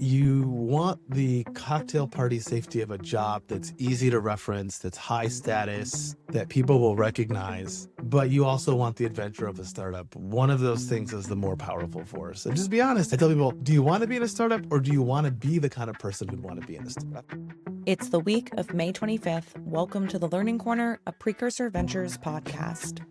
You want the cocktail party safety of a job that's easy to reference, that's high status, that people will recognize, but you also want the adventure of a startup. One of those things is the more powerful force. And just be honest, I tell people, do you want to be in a startup or do you want to be the kind of person who'd want to be in a startup? It's the week of May 25th. Welcome to the Learning Corner, a Precursor Ventures podcast.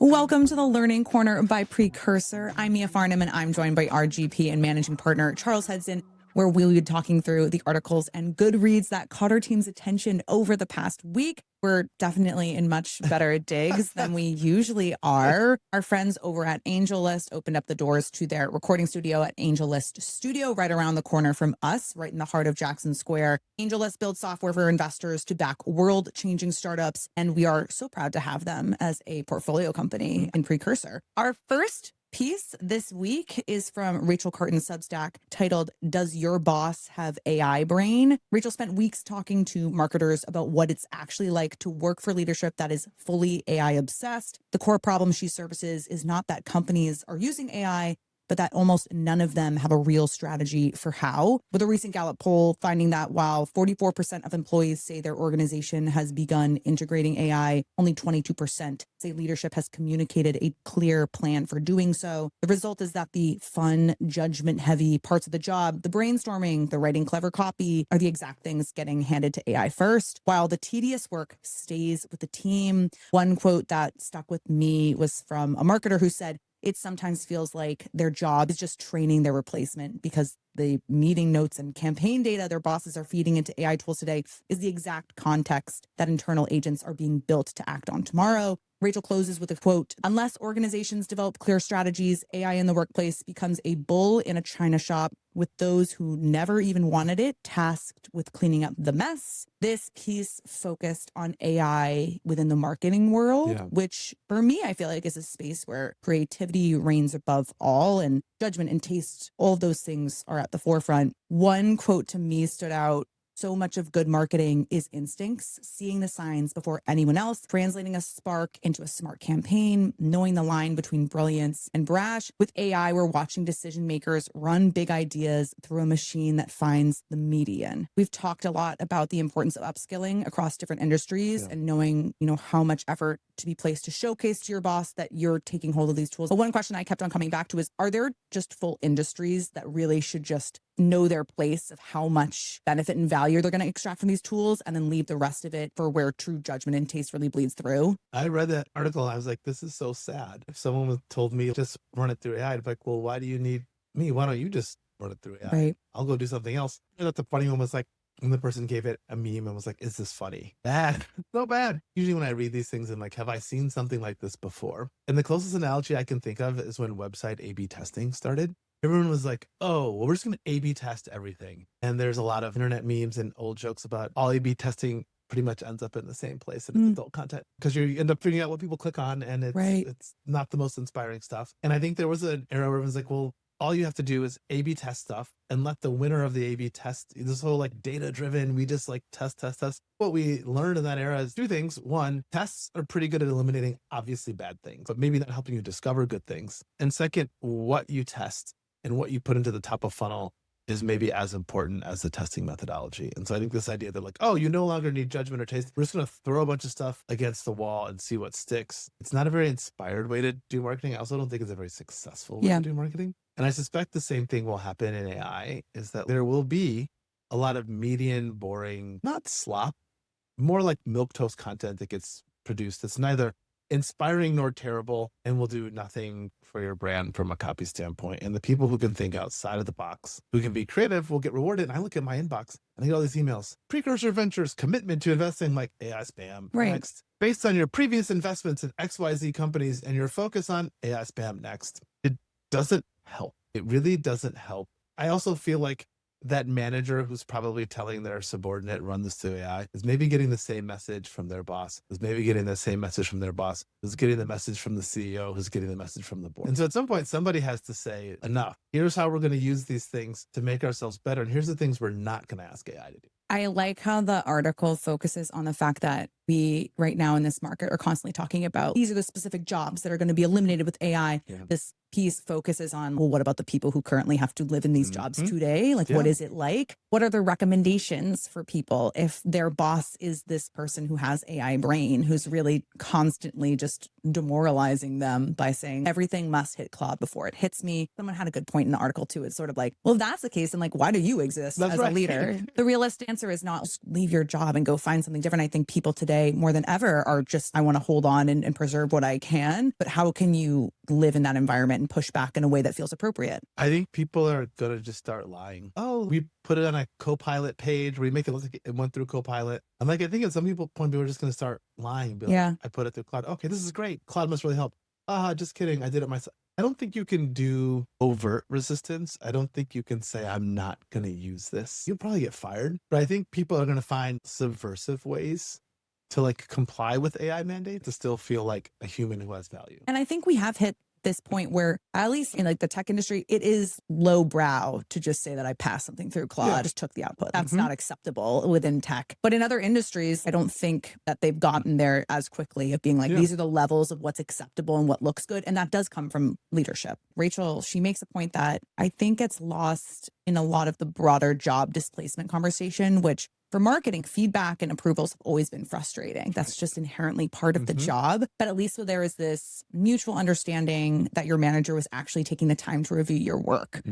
Welcome to the Learning Corner by Precursor. I'm Mia Farnham, and I'm joined by RGP and managing partner Charles Hudson, where we'll be talking through the articles and good reads that caught our team's attention over the past week. We're definitely in much better digs than we usually are. Our friends over at AngelList opened up the doors to their recording studio at AngelList Studio, right around the corner from us, right in the heart of Jackson Square. AngelList builds software for investors to back world-changing startups, and we are so proud to have them as a portfolio company in Precursor. Our first piece this week is from Rachel Karten's Substack titled, "Does Your Boss Have AI Brain?" Rachel spent weeks talking to marketers about what it's actually like to work for leadership that is fully AI obsessed. The core problem she services is not that companies are using AI, but that almost none of them have a real strategy for how. With a recent Gallup poll finding that while 44% of employees say their organization has begun integrating AI, only 22% say leadership has communicated a clear plan for doing so. The result is that the fun, judgment-heavy parts of the job, the brainstorming, the writing clever copy, are the exact things getting handed to AI first, while the tedious work stays with the team. One quote that stuck with me was from a marketer who said, "It sometimes feels like their job is just training their replacement because the meeting notes and campaign data their bosses are feeding into AI tools today is the exact context that internal agents are being built to act on tomorrow." Rachel closes with a quote, "Unless organizations develop clear strategies, AI in the workplace becomes a bull in a china shop with those who never even wanted it tasked with cleaning up the mess." This piece focused on AI within the marketing world, which for me, I feel like is a space where creativity reigns above all and judgment and taste, all of those things are at the forefront. One quote to me stood out: "So much of good marketing is instincts, seeing the signs before anyone else, translating a spark into a smart campaign, knowing the line between brilliance and brash. With AI, we're watching decision makers run big ideas through a machine that finds the median." We've talked a lot about the importance of upskilling across different industries and knowing, how much effort to be placed to showcase to your boss that you're taking hold of these tools. But one question I kept on coming back to is, are there just full industries that really should just know their place of how much benefit and value they're going to extract from these tools and then leave the rest of it for where true judgment and taste really bleeds through? I read that article and I was like, this is so sad. If someone told me just run it through AI, I'd be like, well, why do you need me? Why don't you just run it through AI? Right. I'll go do something else. I thought the funny one was like, when the person gave it a meme and was like, is this funny? Bad. So bad. Usually when I read these things, I'm like, have I seen something like this before? And the closest analogy I can think of is when website A/B testing started. Everyone was like, oh, well, we're just going to A/B test everything. And there's a lot of internet memes and old jokes about all A/B testing pretty much ends up in the same place in its adult content because you end up figuring out what people click on and it's not the most inspiring stuff. And I think there was an era where everyone's like, well, all you have to do is A/B test stuff and let the winner of the A/B test, this whole like data driven, we just like test. What we learned in that era is two things. One, tests are pretty good at eliminating obviously bad things, but maybe not helping you discover good things. And second, what you test and what you put into the top of funnel is maybe as important as the testing methodology. And so I think this idea that like, oh, you no longer need judgment or taste. We're just going to throw a bunch of stuff against the wall and see what sticks. It's not a very inspired way to do marketing. I also don't think it's a very successful way to do marketing. And I suspect the same thing will happen in AI, is that there will be a lot of median, boring, not slop, more like milquetoast content that gets produced. It's neither inspiring nor terrible and will do nothing for your brand from a copy standpoint. And the people who can think outside of the box, who can be creative, will get rewarded. And I look at my inbox and I get all these emails. Precursor Ventures commitment to investing, like AI spam next. Based on your previous investments in XYZ companies and your focus on AI spam next. It doesn't help. It really doesn't help. I also feel like that manager who's probably telling their subordinate, run this through AI, is maybe getting the same message from their boss, is maybe getting the same message from their boss, who's getting the message from the CEO, who's getting the message from the board. And so at some point, somebody has to say, enough. Here's how we're going to use these things to make ourselves better. And here's the things we're not going to ask AI to do. I like how the article focuses on the fact that we right now in this market are constantly talking about these are the specific jobs that are going to be eliminated with AI. Yeah. This piece focuses on, well, what about the people who currently have to live in these jobs today? Like, what is it like? What are the recommendations for people if their boss is this person who has AI brain, who's really constantly just demoralizing them by saying everything must hit Claude before it hits me? Someone had a good point in the article too. It's sort of like, well, if that's the case, then like, why do you exist as a leader? The realistic answer is not just leave your job and go find something different. I think people today more than ever are just, I want to hold on and preserve what I can, but how can you live in that environment and push back in a way that feels appropriate? I think people are going to just start lying. Oh, we put it on a Copilot page. We make it look like it went through Copilot. I'm like, I think at some point, people are just going to start lying. Be like, I put it through Claude. Okay, this is great. Claude must really help. Just kidding. I did it myself. I don't think you can do overt resistance. I don't think you can say, I'm not going to use this. You'll probably get fired. But I think people are going to find subversive ways to like comply with AI mandates to still feel like a human who has value. And I think we have hit this point where, at least in like the tech industry, it is lowbrow to just say that I passed something through Claude, I just took the output. That's not acceptable within tech. But in other industries, I don't think that they've gotten there as quickly of being like, these are the levels of what's acceptable and what looks good. And that does come from leadership. Rachel, she makes a point that I think gets lost in a lot of the broader job displacement conversation, which for marketing, feedback and approvals have always been frustrating. That's just inherently part of the job. But at least there is this mutual understanding that your manager was actually taking the time to review your work.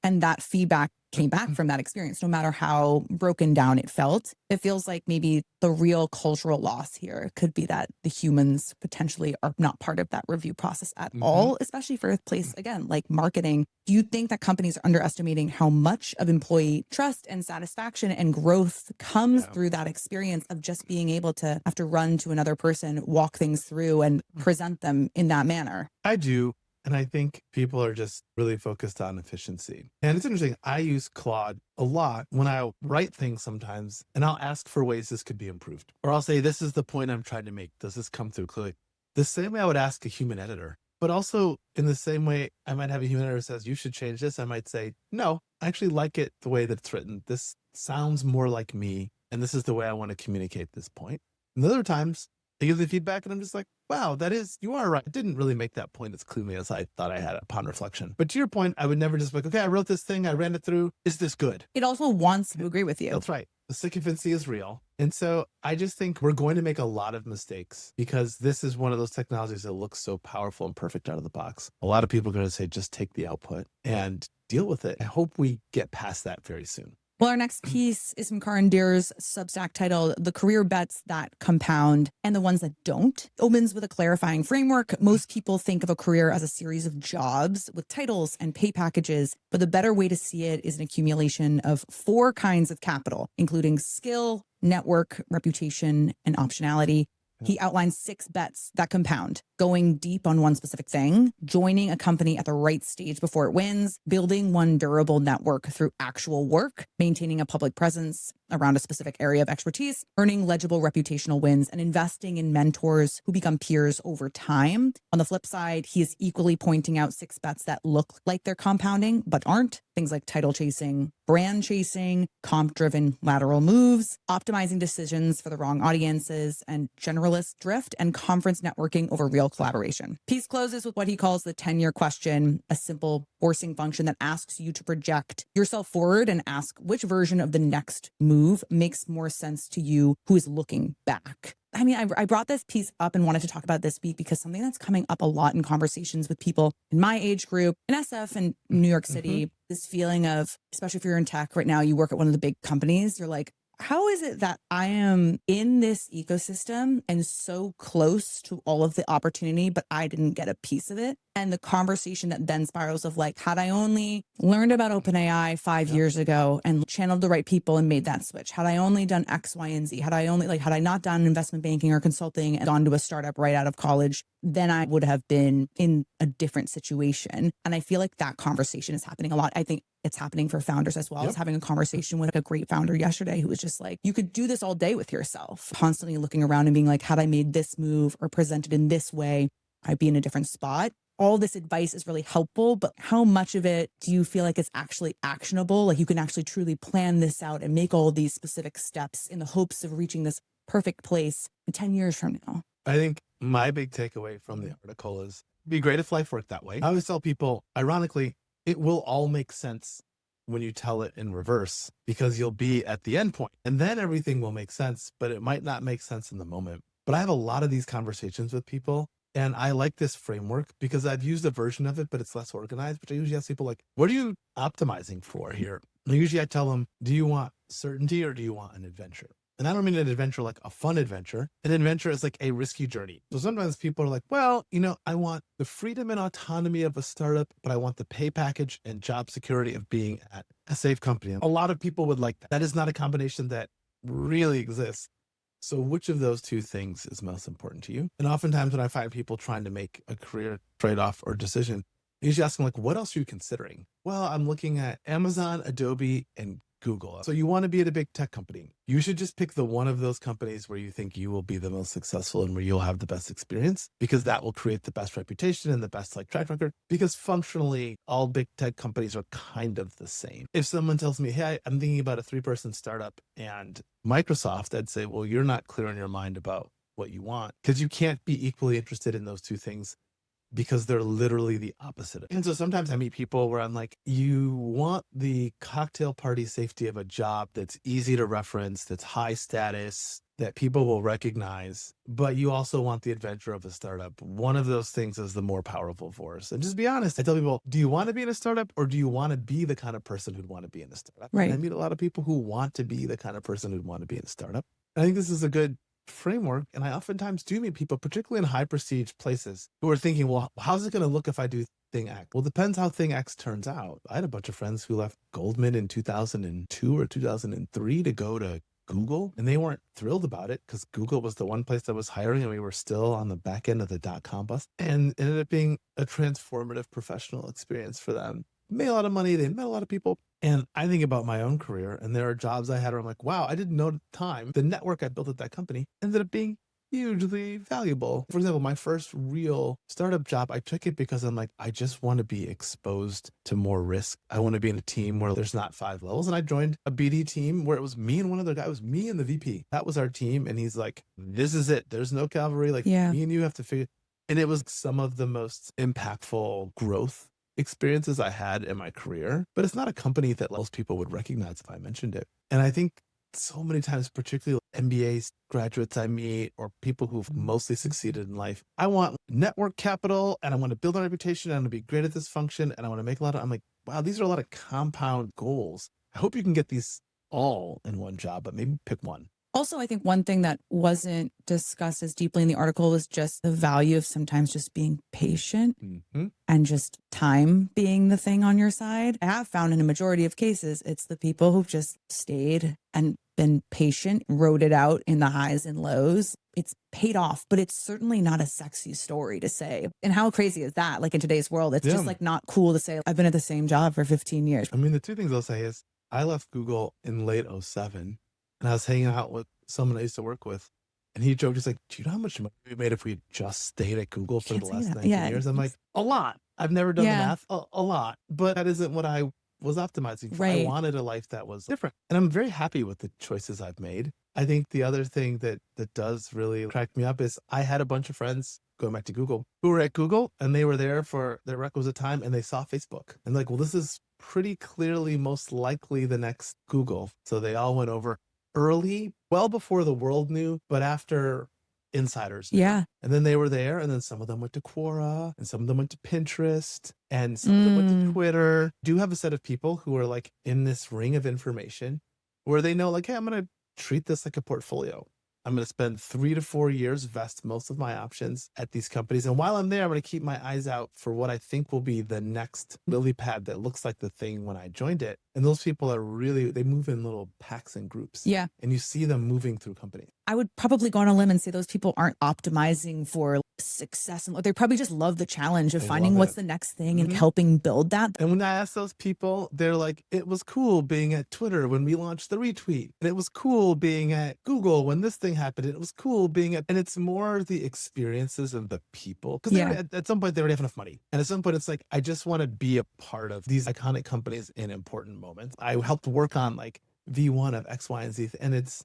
And that feedback came back from that experience, no matter how broken down it felt. It feels like maybe the real cultural loss here could be that the humans potentially are not part of that review process at all, especially for a place, again, like marketing. Do you think that companies are underestimating how much of employee trust and satisfaction and growth comes through that experience of just being able to have to run to another person, walk things through and present them in that manner? I do. And I think people are just really focused on efficiency. And it's interesting. I use Claude a lot when I write things sometimes, and I'll ask for ways this could be improved. Or I'll say, this is the point I'm trying to make. Does this come through clearly? The same way I would ask a human editor. But also in the same way, I might have a human editor says, you should change this. I might say, no, I actually like it the way that it's written. This sounds more like me. And this is the way I want to communicate this point. And other times, I give the feedback and I'm just like, wow, you are right. I didn't really make that point as clearly as I thought I had upon reflection. But to your point, I would never just be like, okay, I wrote this thing, I ran it through. Is this good? It also wants to agree with you. That's right. The sycophancy is real. And so I just think we're going to make a lot of mistakes because this is one of those technologies that looks so powerful and perfect out of the box. A lot of people are going to say, just take the output and deal with it. I hope we get past that very soon. Well, our next piece is from Karan Dhir's Substack titled The Career Bets That Compound and the Ones That Don't. It opens with a clarifying framework. Most people think of a career as a series of jobs with titles and pay packages, but the better way to see it is an accumulation of 4 kinds of capital, including skill, network, reputation, and optionality. He outlines 6 bets that compound: going deep on one specific thing, joining a company at the right stage before it wins, building one durable network through actual work, maintaining a public presence around a specific area of expertise, earning legible reputational wins, and investing in mentors who become peers over time. On the flip side, he is equally pointing out 6 bets that look like they're compounding, but aren't. Things like title chasing, brand chasing, comp-driven lateral moves, optimizing decisions for the wrong audiences, and generalist drift and conference networking over real collaboration. Piece closes with what he calls the 10-year question, a simple forcing function that asks you to project yourself forward and ask which version of the next move makes more sense to you who is looking back. I mean, I brought this piece up and wanted to talk about this week because something that's coming up a lot in conversations with people in my age group, in SF and New York City, this feeling of, especially if you're in tech right now, you work at one of the big companies, you're like, how is it that I am in this ecosystem and so close to all of the opportunity, but I didn't get a piece of it? And the conversation that then spirals of like, had I only learned about OpenAI 5 years ago and channeled the right people and made that switch, had I only done X, Y, and Z, had I not done investment banking or consulting and gone to a startup right out of college, then I would have been in a different situation. And I feel like that conversation is happening a lot. I think it's happening for founders as well. I was having a conversation with a great founder yesterday who was just like, you could do this all day with yourself, constantly looking around and being like, had I made this move or presented in this way, I'd be in a different spot. All this advice is really helpful, but how much of it do you feel like is actually actionable? Like you can actually truly plan this out and make all these specific steps in the hopes of reaching this perfect place 10 years from now? I think my big takeaway from the article is it'd be great if life worked that way. I always tell people, ironically, it will all make sense when you tell it in reverse because you'll be at the end point and then everything will make sense, but it might not make sense in the moment. But I have a lot of these conversations with people and I like this framework because I've used a version of it, but it's less organized. But I usually ask people like, what are you optimizing for here? And usually I tell them, do you want certainty or do you want an adventure? And I don't mean an adventure like a fun adventure. An adventure is like a risky journey. So sometimes people are like, well, I want the freedom and autonomy of a startup, but I want the pay package and job security of being at a safe company. A lot of people would like that. That is not a combination that really exists. So which of those two things is most important to you? And oftentimes when I find people trying to make a career trade-off or decision, I usually ask them like, what else are you considering? Well, I'm looking at Amazon, Adobe, and Google. So you want to be at a big tech company. You should just pick the one of those companies where you think you will be the most successful and where you'll have the best experience, because that will create the best reputation and the best track record, because functionally all big tech companies are kind of the same. If someone tells me, hey, I'm thinking about a 3-person startup and Microsoft, I'd say, well, you're not clear in your mind about what you want because you can't be equally interested in those two things because they're literally the opposite. And so sometimes I meet people where I'm like, you want the cocktail party safety of a job that's easy to reference, that's high status, that people will recognize, but you also want the adventure of a startup. One of those things is the more powerful force. And just be honest. I tell people, do you want to be in a startup or do you want to be the kind of person who'd want to be in a startup? Right. And I meet a lot of people who want to be the kind of person who'd want to be in a startup. And I think this is a good framework. And I oftentimes do meet people, particularly in high prestige places, who are thinking, well, how's it going to look if I do thing X? Well, depends how thing X turns out. I had a bunch of friends who left Goldman in 2002 or 2003 to go to Google, and they weren't thrilled about it because Google was the one place that was hiring and we were still on the back end of the .com bust, and it ended up being a transformative professional experience for them. Made a lot of money, they met a lot of people. And I think about my own career, and there are jobs I had where I'm like, wow, I didn't know at the time the network I built at that company ended up being hugely valuable. For example, my first real startup job, I took it because I'm like, I just want to be exposed to more risk. I want to be in a team where there's not 5 levels. And I joined a BD team where it was me and one other guy. It was me and the VP. That was our team. And he's like, this is it. There's no cavalry. Like me and you have to figure. And it was some of the most impactful growth experiences I had in my career, but it's not a company that most people would recognize if I mentioned it. And I think so many times, particularly MBA graduates I meet or people who've mostly succeeded in life, I want network capital and I want to build a reputation and I want to be great at this function and I want to make a lot of, I'm like, wow, these are a lot of compound goals. I hope you can get these all in one job, but maybe pick one. Also, I think one thing that wasn't discussed as deeply in the article is just the value of sometimes just being patient and just time being the thing on your side. I have found in a majority of cases, it's the people who've just stayed and been patient, rode it out in the highs and lows. It's paid off, but it's certainly not a sexy story to say. And how crazy is that? Like in today's world, it's just like not cool to say, I've been at the same job for 15 years. I mean, the two things I'll say is I left Google in late 07. And I was hanging out with someone I used to work with, and he joked, he's like, do you know how much money we made if we had just stayed at Google for the last 19 years? I'm like, a lot. I've never done the math, a lot, but that isn't what I was optimizing for. I wanted a life that was different. And I'm very happy with the choices I've made. I think the other thing that does really crack me up is I had a bunch of friends going back to Google who were at Google and they were there for their requisite time and they saw Facebook and like, well, this is pretty clearly most likely the next Google. So they all went over early, well before the world knew, but after insiders knew. And then they were there, and then some of them went to Quora, and some of them went to Pinterest, and some of them went to Twitter. Do have a set of people who are like in this ring of information where they know like, hey, I'm going to treat this like a portfolio. I'm going to spend 3 to 4 years, vest most of my options at these companies. And while I'm there, I'm going to keep my eyes out for what I think will be the next lily pad that looks like the thing when I joined it. And those people are really, they move in little packs and groups. And you see them moving through companies. I would probably go on a limb and say those people aren't optimizing for success. And they probably just love the challenge of finding what's the next thing and helping build that. And when I ask those people, they're like, it was cool being at Twitter when we launched the retweet. And it was cool being at Google when this thing happened. It was cool being at, and it's more the experiences of the people. Because at some point they already have enough money. And at some point it's like, I just want to be a part of these iconic companies in important moments. I helped work on like V1 of X, Y, and Z. And it's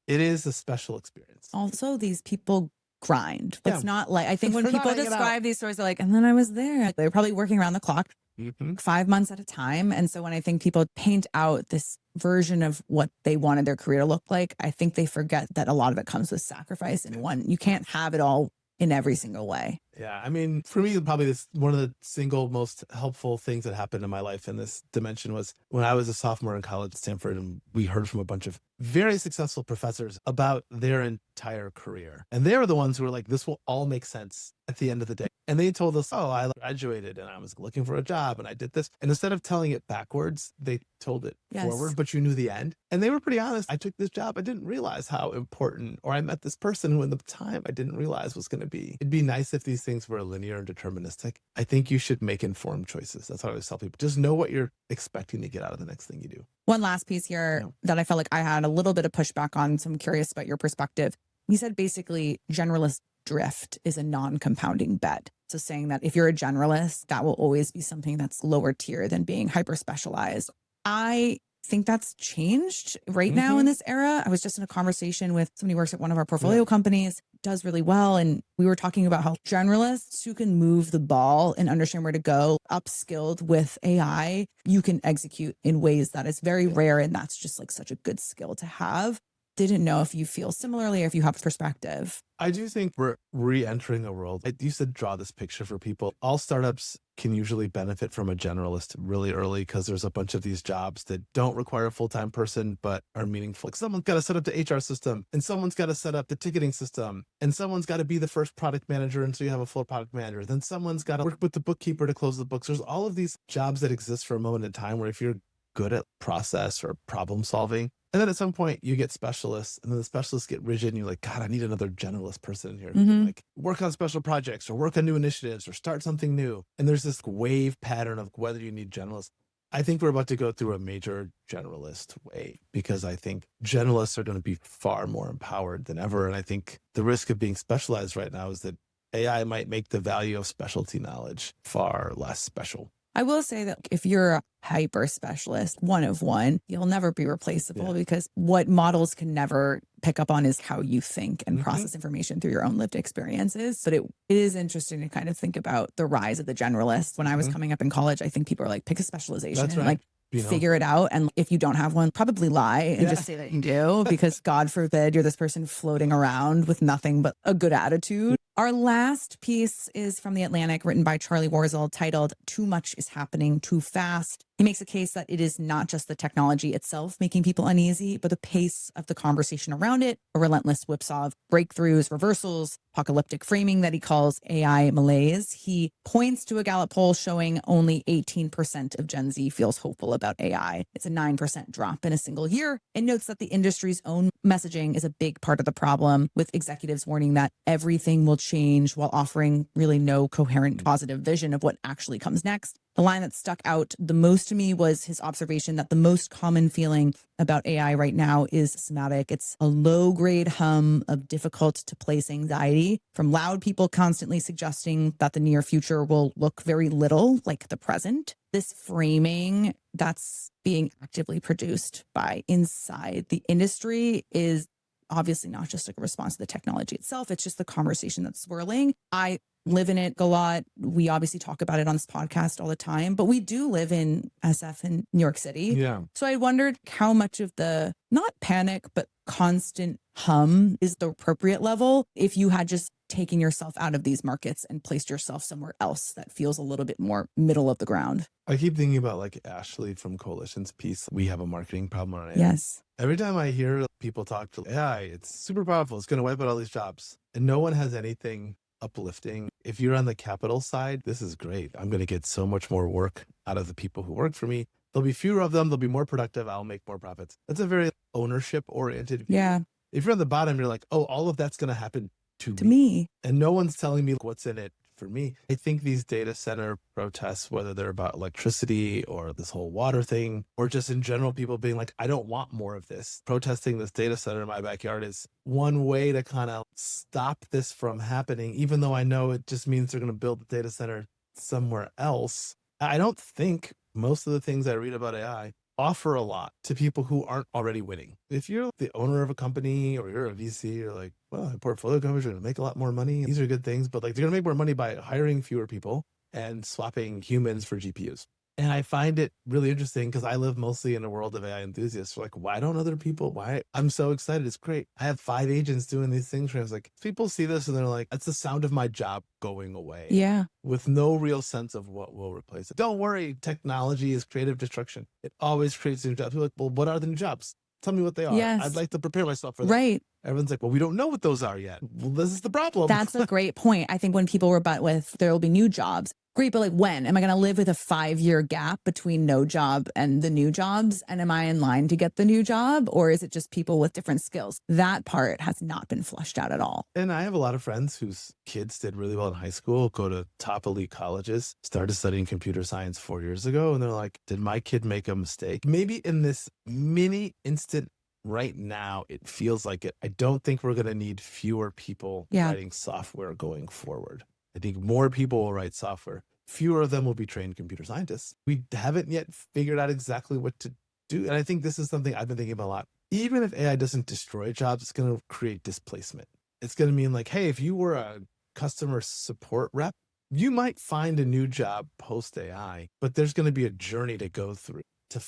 It is a special experience. Also, these people grind. Yeah. It's not like, I think when They're not people hanging out. describe these stories, they're like, and then I was there. They're probably working around the clock, Mhm. 5 months at a time. And so when I think people paint out this version of what they wanted their career to look like, I think they forget that a lot of it comes with sacrifice and you can't have it all in every single way. Yeah, I mean, for me, probably this one of the single most helpful things that happened in my life in this dimension was when I was a sophomore in college at Stanford, and we heard from a bunch of very successful professors about their entire career. And they were the ones who were like, this will all make sense at the end of the day. And they told us, oh, I graduated and I was looking for a job and I did this. And instead of telling it backwards, they told it forward, but you knew the end. And they were pretty honest. I took this job. I didn't realize how important, or I met this person who in the time I didn't realize was going to be. It'd be nice if these things were linear and deterministic. I think you should make informed choices. That's what I always tell people. Just know what you're expecting to get out of the next thing you do. One last piece here that I felt like I had a little bit of pushback on, so I'm curious about your perspective. You said basically generalist drift is a non-compounding bet. So saying that if you're a generalist, that will always be something that's lower tier than being hyper specialized. I think that's changed right now in this era. I was just in a conversation with somebody who works at one of our portfolio companies, does really well. And we were talking about how generalists who can move the ball and understand where to go, upskilled with AI, you can execute in ways that is very rare. And that's just like such a good skill to have. Didn't know if you feel similarly or if you have perspective. I do think we're re-entering a world. I used to draw this picture for people. All startups can usually benefit from a generalist really early because there's a bunch of these jobs that don't require a full-time person but are meaningful. Like someone's got to set up the HR system, and someone's got to set up the ticketing system, and someone's got to be the first product manager, and so you have a full product manager. Then someone's got to work with the bookkeeper to close the books. There's all of these jobs that exist for a moment in time where if you're good at process or problem solving, and then at some point you get specialists, and then the specialists get rigid, and you're like, God, I need another generalist person in here who can like work on special projects or work on new initiatives or start something new. And there's this wave pattern of whether you need generalists. I think we're about to go through a major generalist wave because I think generalists are going to be far more empowered than ever. And I think the risk of being specialized right now is that AI might make the value of specialty knowledge far less special. I will say that if you're a hyper specialist, one of one, you'll never be replaceable because what models can never pick up on is how you think and process information through your own lived experiences. But it is interesting to kind of think about the rise of the generalist. When I was coming up in college, I think people are like, pick a specialization and like figure it out. And if you don't have one, probably lie and just say that you do, because God forbid you're this person floating around with nothing but a good attitude. Our last piece is from The Atlantic, written by Charlie Warzel, titled "Too Much is Happening Too Fast." He makes a case that it is not just the technology itself making people uneasy, but the pace of the conversation around it, a relentless whipsaw of breakthroughs, reversals, apocalyptic framing that he calls AI malaise. He points to a Gallup poll showing only 18% of Gen Z feels hopeful about AI. It's a 9% drop in a single year, and notes that the industry's own messaging is a big part of the problem, with executives warning that everything will change while offering really no coherent positive vision of what actually comes next. The line that stuck out the most to me was his observation that the most common feeling about AI right now is somatic. It's a low-grade hum of difficult to place anxiety from loud people constantly suggesting that the near future will look very little like the present. This framing that's being actively produced by inside the industry is obviously not just a response to the technology itself. It's just the conversation that's swirling. I live in it a lot. We obviously talk about it on this podcast all the time, but we do live in SF in New York City. Yeah. So I wondered how much of the, not panic, but constant hum is the appropriate level if you had just taken yourself out of these markets and placed yourself somewhere else that feels a little bit more middle of the ground. I keep thinking about like Ashley from Coalition's piece. We have a marketing problem on AI. Yes. Every time I hear people talk to AI, it's super powerful. It's going to wipe out all these jobs. And no one has anything uplifting. If you're on the capital side, this is great. I'm going to get so much more work out of the people who work for me. There'll be fewer of them. They'll be more productive. I'll make more profits. That's a very ownership oriented view. Yeah. If you're on the bottom, you're like, oh, all of that's going to happen to me. And no one's telling me what's in it for me. I think these data center protests, whether they're about electricity or this whole water thing, or just in general, people being like, I don't want more of this. Protesting this data center in my backyard is one way to kind of stop this from happening, even though I know it just means they're going to build the data center somewhere else. I don't think most of the things I read about AI offer a lot to people who aren't already winning. If you're the owner of a company or you're a VC, you're like, well, portfolio companies are going to make a lot more money. These are good things, but like they're going to make more money by hiring fewer people and swapping humans for GPUs. And I find it really interesting because I live mostly in a world of AI enthusiasts. Like, why don't other people? Why? I'm so excited. It's great. I have 5 agents doing these things for me. I was like, people see this and they're like, that's the sound of my job going away. Yeah. With no real sense of what will replace it. Don't worry. Technology is creative destruction. It always creates new jobs. People are like, well, what are the new jobs? Tell me what they are. Yes. I'd like to prepare myself for that. Right. Everyone's like, well, we don't know what those are yet. Well, this is the problem. That's a great point. I think when people were but with there will be new jobs, great, but like when am I going to live with a 5-year gap between no job and the new jobs? And am I in line to get the new job, or is it just people with different skills? That part has not been flushed out at all. And I have a lot of friends whose kids did really well in high school, go to top elite colleges, started studying computer science 4 years ago. And they're like, did my kid make a mistake? Maybe in this mini instant right now, it feels like it. I don't think we're going to need fewer people writing software going forward. I think more people will write software. Fewer of them will be trained computer scientists. We haven't yet figured out exactly what to do. And I think this is something I've been thinking about a lot. Even if AI doesn't destroy jobs, it's going to create displacement. It's going to mean like, hey, if you were a customer support rep, you might find a new job post AI, but there's going to be a journey to go through to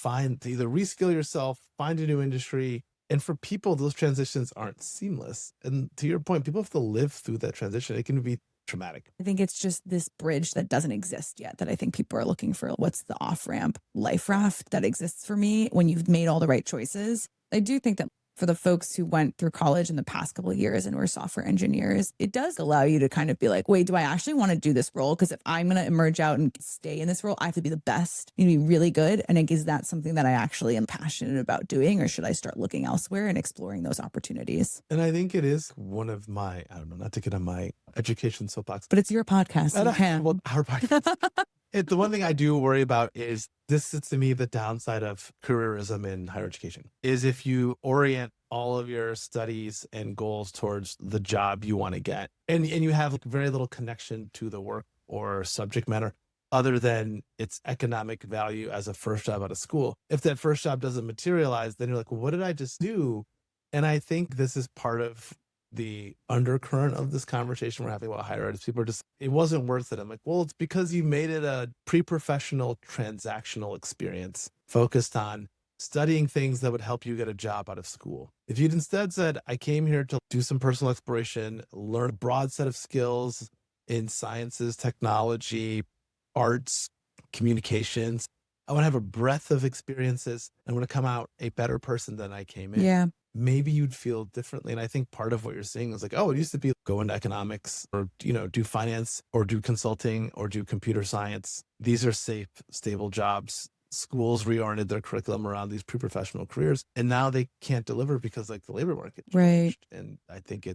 either reskill yourself, find a new industry. And for people, those transitions aren't seamless. And to your point, people have to live through that transition. It can be traumatic. I think it's just this bridge that doesn't exist yet that I think people are looking for. What's the off-ramp life raft that exists for me when you've made all the right choices? I do think that for the folks who went through college in the past couple of years and were software engineers, it does allow you to kind of be like, wait, do I actually want to do this role? Because if I'm going to emerge out and stay in this role, I have to be the best, you know, be really good. And is that something that I actually am passionate about doing, or should I start looking elsewhere and exploring those opportunities? And I think it is one of my, I don't know, not to get on my education soapbox, but it's your podcast. You can. Well, our podcast. The one thing I do worry about is this is to me the downside of careerism in higher education is if you orient all of your studies and goals towards the job you want to get and you have very little connection to the work or subject matter other than its economic value as a first job out of school. If that first job doesn't materialize, then you're like, well, what did I just do? And I think this is part of the undercurrent of this conversation we're having about higher ed. People are just, it wasn't worth it. I'm like, well, it's because you made it a pre-professional transactional experience focused on studying things that would help you get a job out of school. If you'd instead said, I came here to do some personal exploration, learn a broad set of skills in sciences, technology, arts, communications, I want to have a breadth of experiences. I want to come out a better person than I came in. Yeah. Maybe you'd feel differently. And I think part of what you're seeing is like, oh, it used to be go into economics or, you know, do finance or do consulting or do computer science. These are safe, stable jobs. Schools reoriented their curriculum around these pre-professional careers. And now they can't deliver because like the labor market changed. Right. And I think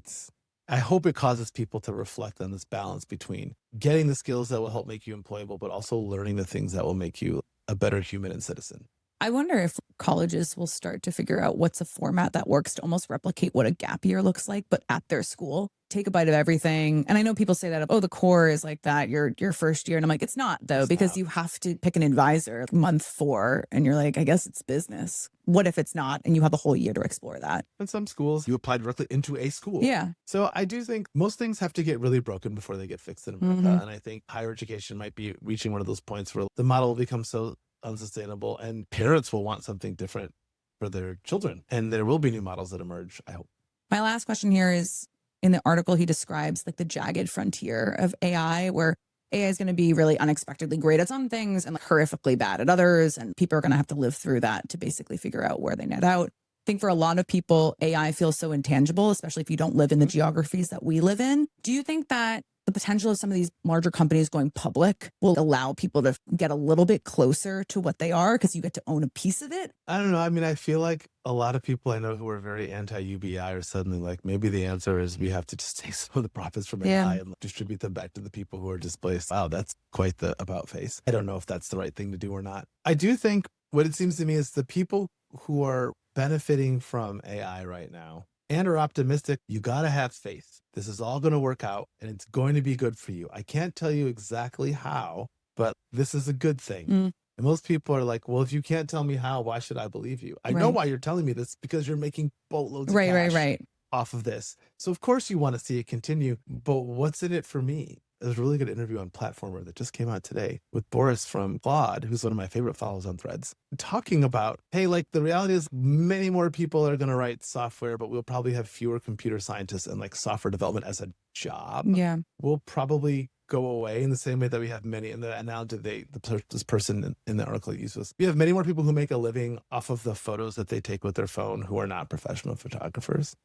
I hope it causes people to reflect on this balance between getting the skills that will help make you employable, but also learning the things that will make you a better human and citizen. I wonder if colleges will start to figure out what's a format that works to almost replicate what a gap year looks like, but at their school. Take a bite of everything. And I know people say that, oh, the core is like that, your first year. And I'm like, it's not though, because you have to pick an advisor month 4 and you're like, I guess it's business. What if it's not? And you have a whole year to explore that. In some schools, you apply directly into a school. Yeah. So I do think most things have to get really broken before they get fixed in America. Mm-hmm. And I think higher education might be reaching one of those points where the model will become so unsustainable and parents will want something different for their children. And there will be new models that emerge, I hope. My last question here is, in the article, he describes like the jagged frontier of AI, where AI is going to be really unexpectedly great at some things and like horrifically bad at others. And people are going to have to live through that to basically figure out where they net out. I think for a lot of people, AI feels so intangible, especially if you don't live in the geographies that we live in. Do you think that the potential of some of these larger companies going public will allow people to get a little bit closer to what they are because you get to own a piece of it? I don't know. I mean, I feel like a lot of people I know who are very anti-UBI are suddenly like, maybe the answer is we have to just take some of the profits from AI and distribute them back to the people who are displaced. Wow, that's quite the about face. I don't know if that's the right thing to do or not. I do think what it seems to me is the people who are benefiting from AI right now and are optimistic, you got to have faith. This is all going to work out and it's going to be good for you. I can't tell you exactly how, but this is a good thing. And most people are like, well, if you can't tell me how, why should I believe you? I know Right. why you're telling me this, because you're making boatloads of Right, right, cash right. off of this. So of course you want to see it continue, but what's in it for me? There's a really good interview on Platformer that just came out today with Boris from Claude, who's one of my favorite follows on Threads, talking about, hey, like the reality is many more people are going to write software, but we'll probably have fewer computer scientists, and like software development as a job Yeah. will probably go away in the same way that we have many. In the analogy this person in the article uses, we have many more people who make a living off of the photos that they take with their phone who are not professional photographers.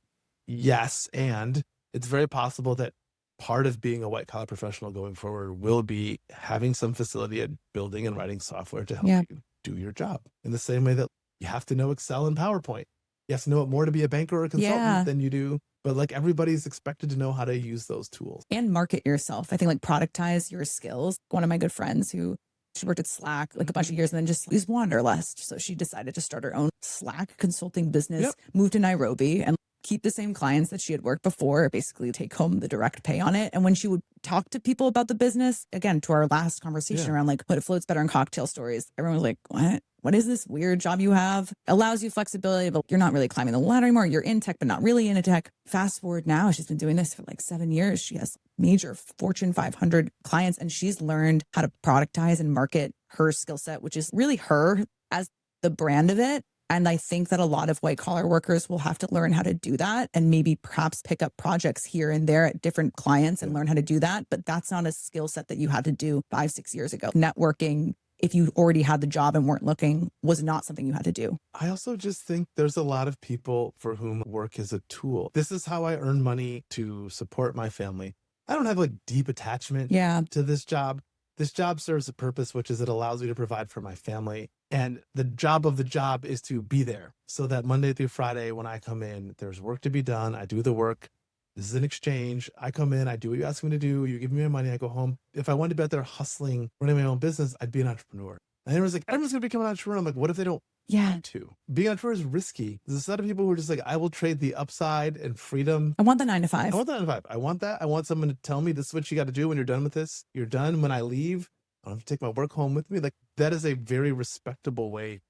Yes, and it's very possible that part of being a white collar professional going forward will be having some facility at building and writing software to help you do your job. In the same way that you have to know Excel and PowerPoint. You have to know it more to be a banker or a consultant than you do. But like everybody's expected to know how to use those tools. And market yourself. I think like productize your skills. One of my good friends who she worked at Slack like a bunch of years and then just was wanderlust. So she decided to start her own Slack consulting business, moved to Nairobi and keep the same clients that she had worked before, basically take home the direct pay on it. And when she would talk to people about the business, again, to our last conversation around like what floats better in cocktail stories, everyone was like, what? What is this weird job you have? Allows you flexibility, but you're not really climbing the ladder anymore. You're in tech, but not really in a tech. Fast forward now, she's been doing this for like 7 years. She has major Fortune 500 clients, and she's learned how to productize and market her skill set, which is really her as the brand of it. And I think that a lot of white collar workers will have to learn how to do that and maybe perhaps pick up projects here and there at different clients and learn how to do that. But that's not a skill set that you had to do 5-6 years ago. Networking, if you already had the job and weren't looking, was not something you had to do. I also just think there's a lot of people for whom work is a tool. This is how I earn money to support my family. I don't have like deep attachment to this job. This job serves a purpose, which is it allows me to provide for my family. And the job of the job is to be there so that Monday through Friday, when I come in, there's work to be done. I do the work. This is an exchange. I come in, I do what you ask me to do. You give me my money, I go home. If I wanted to be out there hustling, running my own business, I'd be an entrepreneur. And everyone's like, everyone's going to become an entrepreneur. I'm like, what if they don't want to? Being an entrepreneur is risky. There's a set of people who are just like, I will trade the upside and freedom. I want the 9 to 5. I want the 9 to 5. I want that. I want someone to tell me this is what you got to do when you're done with this. You're done. When I leave, I don't have to take my work home with me. Like that is a very respectable way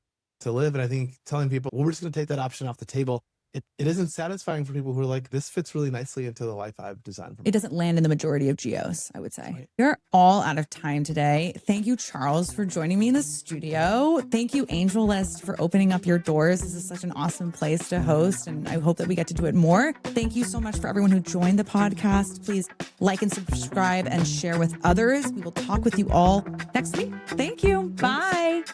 to live. And I think telling people, well, we're just going to take that option off the table. It isn't satisfying for people who are like, this fits really nicely into the life I've designed for me. It doesn't land in the majority of geos, I would say. Right. We're all out of time today. Thank you, Charles, for joining me in the studio. Thank you, AngelList, for opening up your doors. This is such an awesome place to host, and I hope that we get to do it more. Thank you so much for everyone who joined the podcast. Please like and subscribe and share with others. We will talk with you all next week. Thank you. Bye.